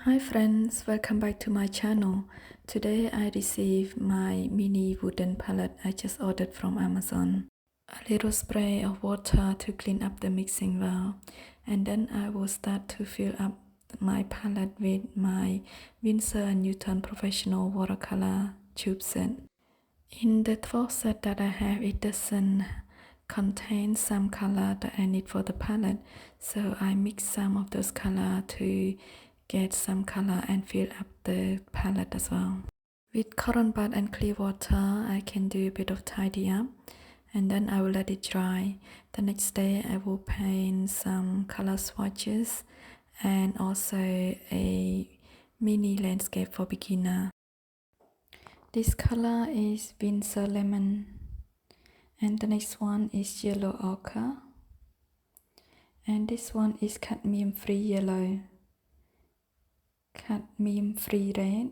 Hi friends, welcome back to my channel. Today I received my mini wooden palette I just ordered from Amazon. A little spray of water to clean up the mixing well, and then I will start to fill up my palette with my Winsor & Newton Professional watercolor tube set. In the 12 set that I have, it doesn't contain some color that I need for the palette, so I mix some of those color to get some color and fill up the palette as well. With cotton bud and clear water, I can do a bit of tidy up, and then I will let it dry. The next day I will paint some color swatches and also a mini landscape for beginner. This color is Winsor Lemon, and the next one is Yellow Ochre, and this one is Cadmium Free Yellow, Cadmium Free Red,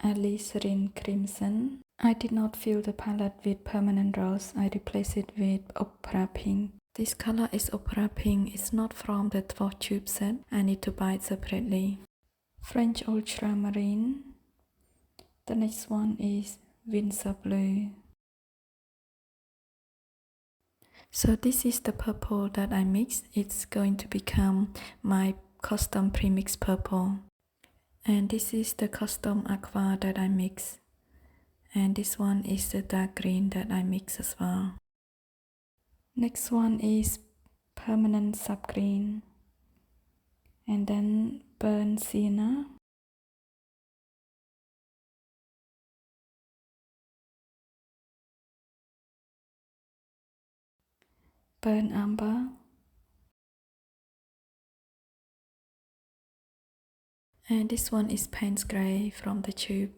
Alizarin Crimson. I did not fill the palette with permanent rose, I replaced it with Opera Pink. This color is Opera Pink, it's not from the 12 tube set, I need to buy it separately. French Ultramarine. The next one is Winsor Blue. So this is the purple that I mixed. It's going to become my custom premix purple. And this is the custom aqua that I mix. And this one is the dark green that I mix as well. Next one is permanent subgreen. And then burnt sienna. Burnt amber. And this one is Payne's Grey from the tube.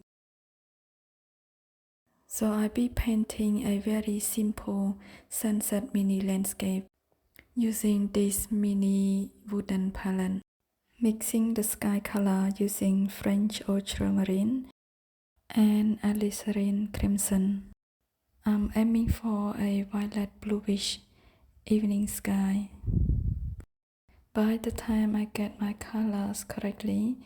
So I'll be painting a very simple sunset mini landscape using this mini wooden palette. Mixing the sky color using French Ultramarine and Alizarin Crimson. I'm aiming for a violet bluish evening sky. By the time I get my colors correctly,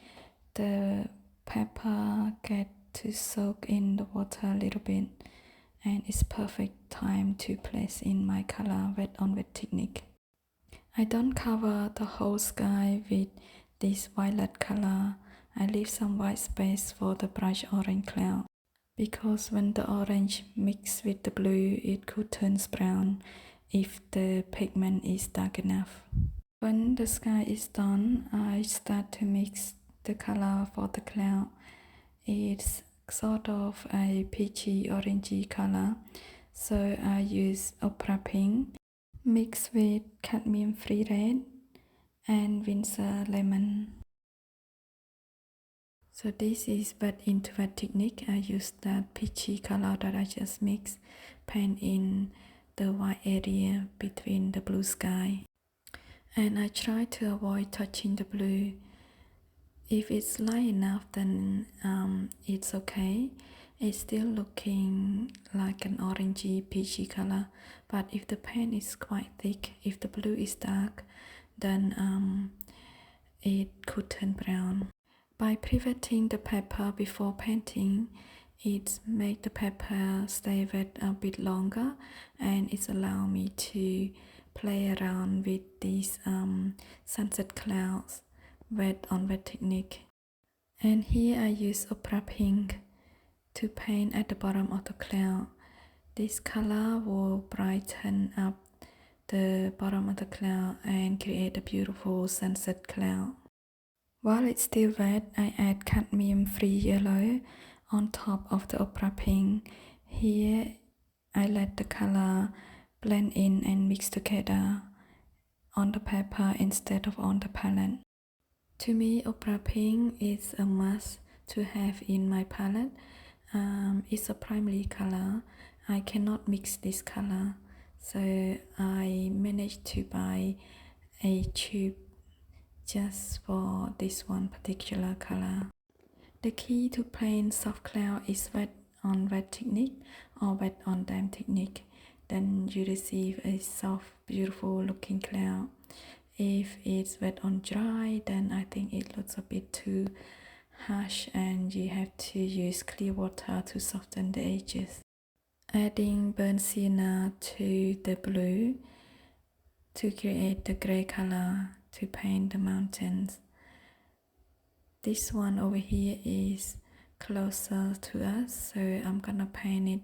the pepper get to soak in the water a little bit, and it's perfect time to place in my color wet on wet technique. I don't cover the whole sky with this violet color. I leave some white space for the bright orange cloud, because when the orange mixes with the blue, it could turn brown if the pigment is dark enough. When the sky is done, I start to mix the color for the cloud. It's sort of a peachy orangey color, so I use Opera Pink mixed with Cadmium Free Red and Winsor Lemon. So this is wet into wet technique. I use that peachy color that I just mixed, paint in the white area between the blue sky. And I try to avoid touching the blue. If it's light enough, then it's okay. It's still looking like an orangey peachy color, but if the paint is quite thick, if the blue is dark, then it could turn brown. By pre-wetting the paper before painting, it makes the paper stay wet a bit longer, and it allows me to play around with these sunset clouds wet on wet technique. And here I use Opera Pink to paint at the bottom of the cloud. This color will brighten up the bottom of the cloud and create a beautiful sunset cloud. While it's still wet, I add Cadmium Free Yellow on top of the Opera Pink. Here I let the color blend in and mix together on the paper instead of on the palette. To me, Opera Pink is a must to have in my palette. It's a primary color. I cannot mix this color, so I managed to buy a tube just for this one particular color. The key to paint soft cloud is wet on wet technique or wet on damp technique. Then you receive a soft, beautiful looking cloud. If it's wet on dry, then I think it looks a bit too harsh and you have to use clear water to soften the edges. Adding burnt sienna to the blue to create the gray color to paint the mountains. This one over here is closer to us, so I'm gonna paint it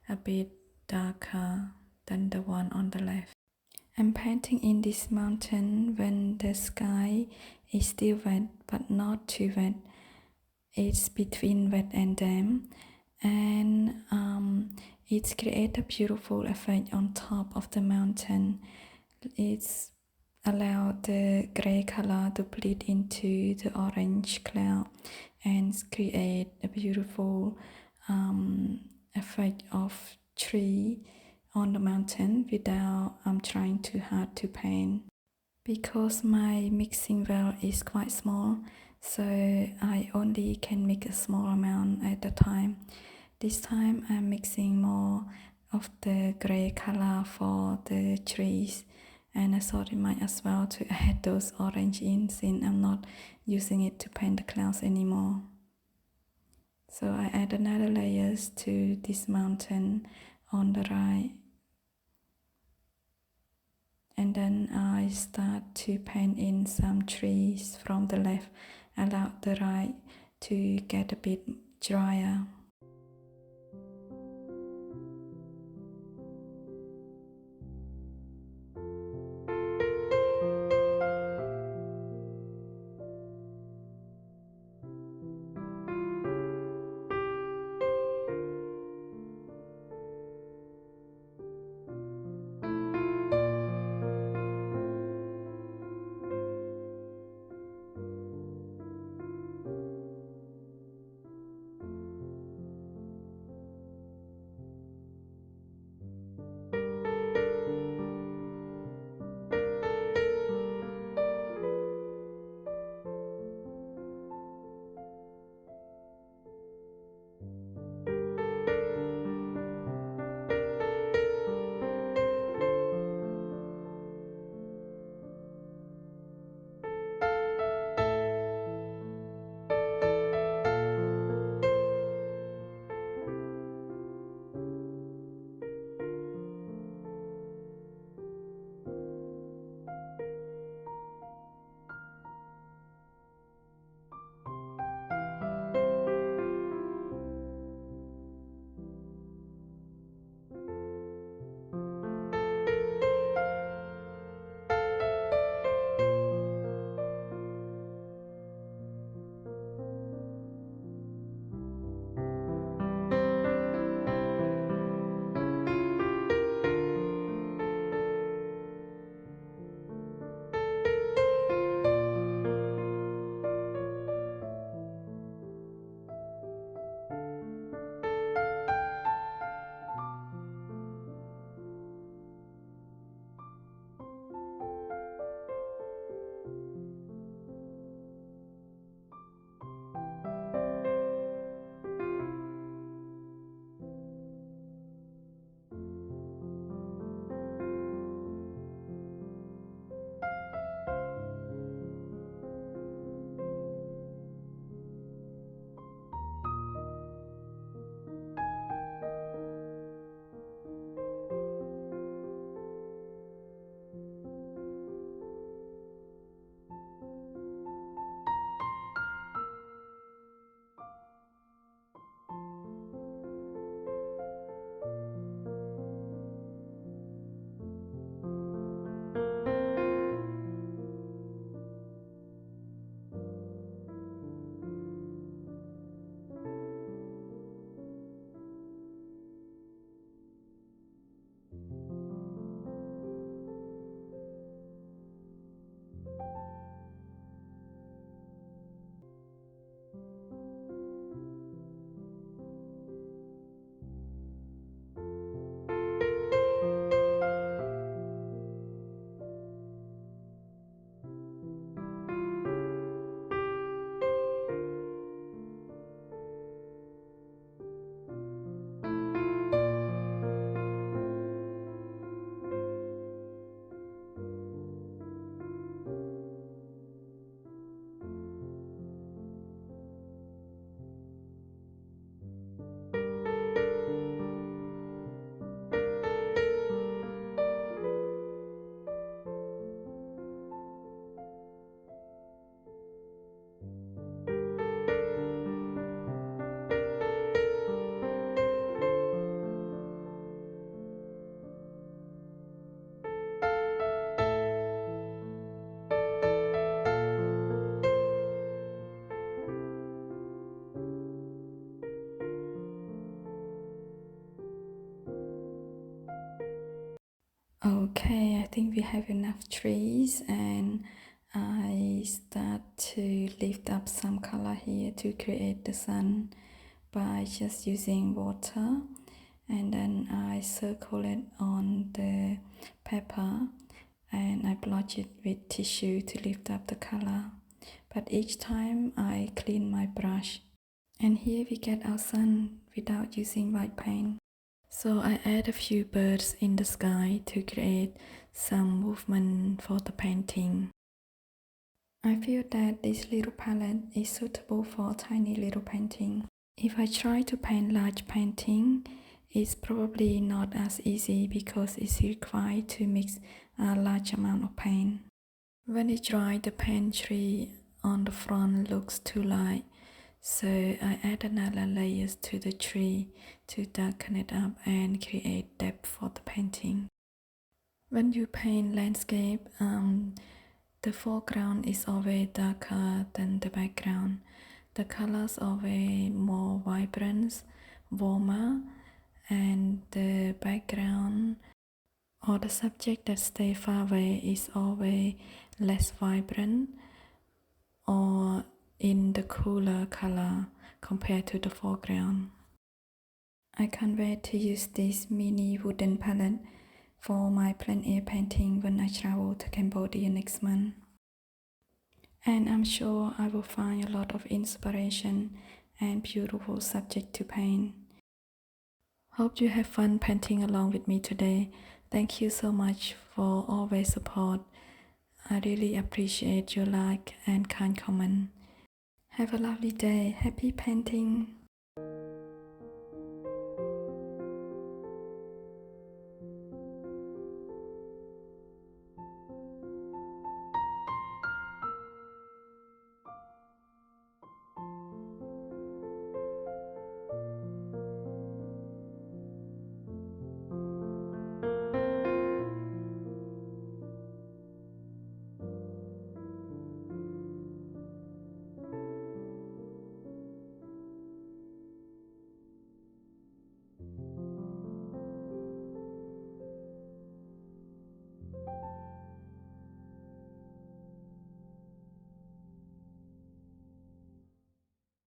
a bit darker than the one on the left. I'm painting in this mountain when the sky is still wet but not too wet. It's between wet and damp, and it creates a beautiful effect on top of the mountain. It's allowed the gray color to bleed into the orange cloud and create a beautiful effect of tree on the mountain without trying too hard to paint. Because my mixing well is quite small, so I only can mix a small amount at a time. This time I'm mixing more of the gray color for the trees, and I thought it might as well to add those orange in since I'm not using it to paint the clouds anymore. So I add another layers to this mountain on the right, and then I start to paint in some trees from the left, allow the right to get a bit drier. Okay, I think we have enough trees, and I start to lift up some color here to create the sun by just using water, and then I circle it on the paper and I blotch it with tissue to lift up the color. But each time I clean my brush, and here we get our sun without using white paint. So I add a few birds in the sky to create some movement for the painting. I feel that this little palette is suitable for tiny little painting. If I try to paint large painting, it's probably not as easy because it's required to mix a large amount of paint. When it dry, the paint tree on the front looks too light, so I add another layers to the tree to darken it up and create depth for the painting. When you paint landscape, the foreground is always darker than the background. The colors are always more vibrant, warmer, and the background or the subject that stay far away is always less vibrant or in the cooler color compared to the foreground. I can't wait to use this mini wooden palette for my plein air painting when I travel to Cambodia next month. And I'm sure I will find a lot of inspiration and beautiful subject to paint. Hope you have fun painting along with me today. Thank you so much for always support. I really appreciate your like and kind comment. Have a lovely day. Happy painting.